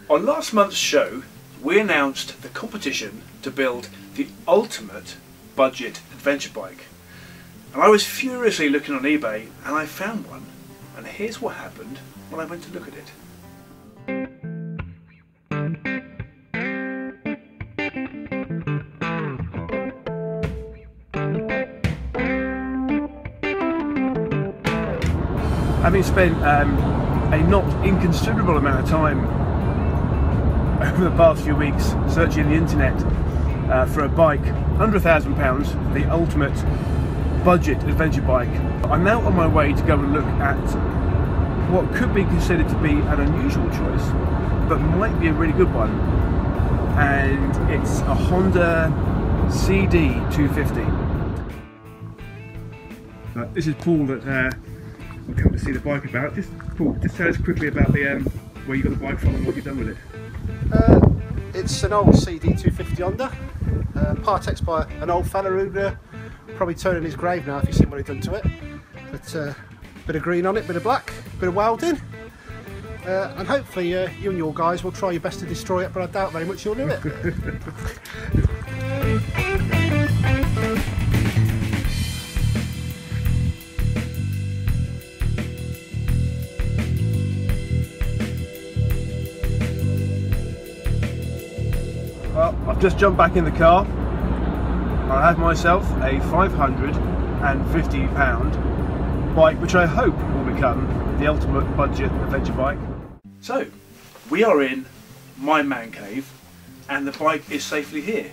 On last month's show, we announced the competition to build the ultimate budget adventure bike. And I was furiously looking on eBay and I found one. And here's what happened when I went to look at it. Having spent a not inconsiderable amount of time over the past few weeks searching the internet for a bike under £1,000, the ultimate budget adventure bike, I'm now on my way to go and look at what could be considered to be an unusual choice, but might be a really good one, and it's a Honda CD250. This is Paul at I've come to see the bike about. Paul, just tell us quickly about the where you got the bike from and what you've done with it. It's an old CD250 Honda, Partex by an old fella who'd probably turn in his grave now if you've seen what he'd done to it. But bit of green on it, bit of black, bit of welding, and hopefully you and your guys will try your best to destroy it, but I doubt very much you'll do it. Well, I've just jumped back in the car. I have myself a £550 bike, which I hope will become the ultimate budget adventure bike. So, we are in my man cave, and the bike is safely here.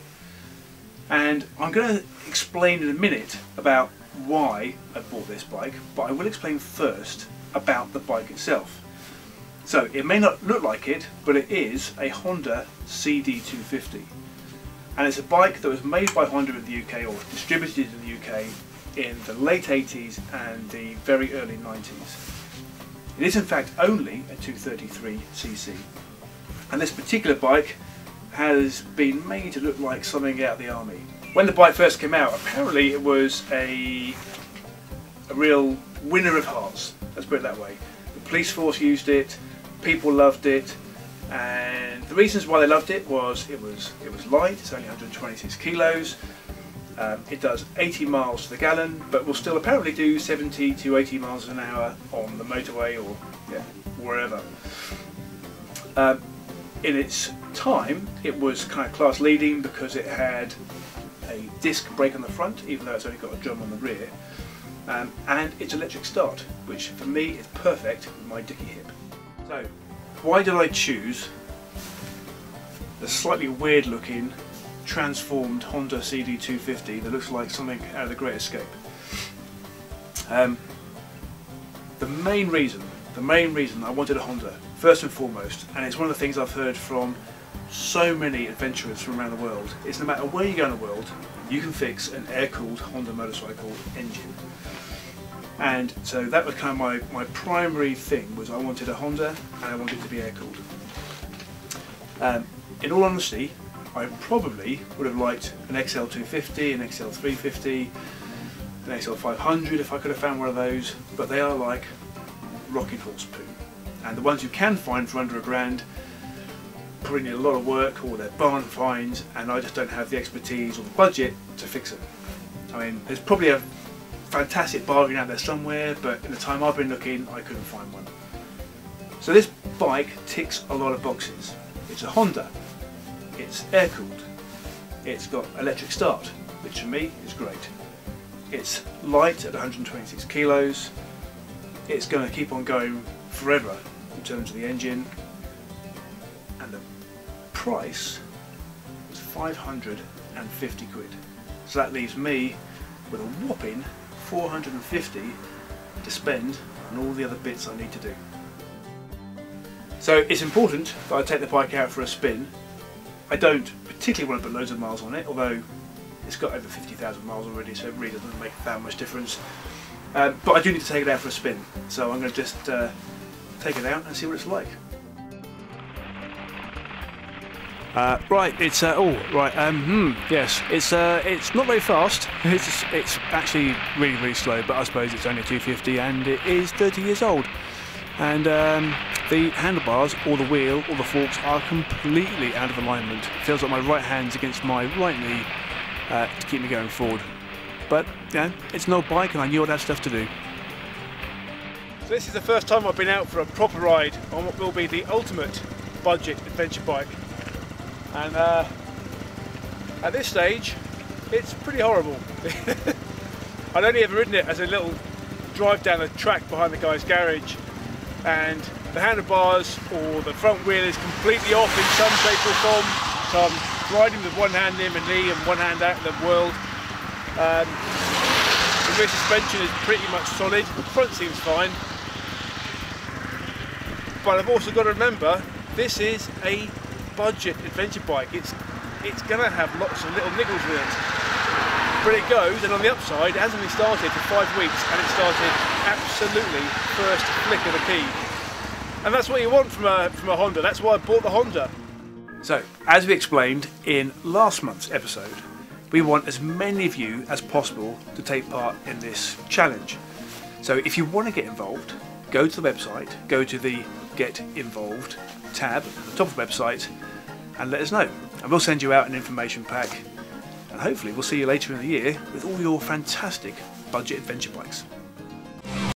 And I'm going to explain in a minute about why I bought this bike, but I will explain first about the bike itself. So it may not look like it, but it is a Honda CD250. And it's a bike that was made by Honda in the UK, or distributed in the UK, in the late 80s and the very early 90s. It is in fact only a 233cc. And this particular bike has been made to look like something out of the army. When the bike first came out, apparently it was a real winner of hearts, let's put it that way. The police force used it, people loved it, and the reasons why they loved it was it was light. It's only 126 kilos. It does 80 miles to the gallon, but will still apparently do 70 to 80 miles an hour on the motorway or wherever. In its time, it was kind of class leading because it had a disc brake on the front, even though it's only got a drum on the rear, and it's electric start, which for me is perfect with my dicky hip. So, why did I choose the slightly weird looking transformed Honda CD250 that looks like something out of The Great Escape? The main reason I wanted a Honda, first and foremost, and it's one of the things I've heard from so many adventurers from around the world, is no matter where you go in the world, you can fix an air-cooled Honda motorcycle engine. And so that was kind of my primary thing, was I wanted a Honda and I wanted it to be air-cooled. In all honesty, I probably would have liked an XL250, an XL350, an XL500 if I could have found one of those, but they are like rocking horse poo. And the ones you can find for under £1,000 probably need a lot of work, or they're barn finds, and I just don't have the expertise or the budget to fix it. I mean, there's probably a fantastic bargain out there somewhere, but in the time I've been looking, I couldn't find one. So this bike ticks a lot of boxes. It's a Honda, it's air-cooled, it's got electric start, which for me is great. It's light at 126 kilos, it's going to keep on going forever in terms of the engine, and the price was 550 quid. So that leaves me with a whopping 450 to spend on all the other bits I need to do. So it's important that I take the bike out for a spin. I don't particularly want to put loads of miles on it, although it's got over 50,000 miles already, so it really doesn't make that much difference. But I do need to take it out for a spin, so I'm going to just take it out and see what it's like. Right, it's yes, it's not very fast. It's actually really slow, but I suppose it's only a 250 and it is 30 years old. And The handlebars, or the wheel, or the forks are completely out of alignment. It feels like my right hand's against my right knee to keep me going forward. But yeah, it's an old bike and I knew I'd have stuff to do. So this is the first time I've been out for a proper ride on what will be the ultimate budget adventure bike. And at this stage, it's pretty horrible. I'd only ever ridden it as a little drive down the track behind the guy's garage, and the handlebars or the front wheel is completely off in some shape or form, so I'm riding with one hand in my knee and one hand out in the world. The rear suspension is pretty much solid, the front seems fine, but I've also got to remember this is a budget adventure bike. It's going to have lots of little niggles with it. But it goes, and on the upside, it hasn't been started for 5 weeks, and it started absolutely first flick of the key. And that's what you want from a Honda. That's why I bought the Honda. So, as we explained in last month's episode, we want as many of you as possible to take part in this challenge. So if you want to get involved, go to the website, go to the Get Involved tab at the top of the website and let us know. And we'll send you out an information pack. And hopefully we'll see you later in the year with all your fantastic budget adventure bikes.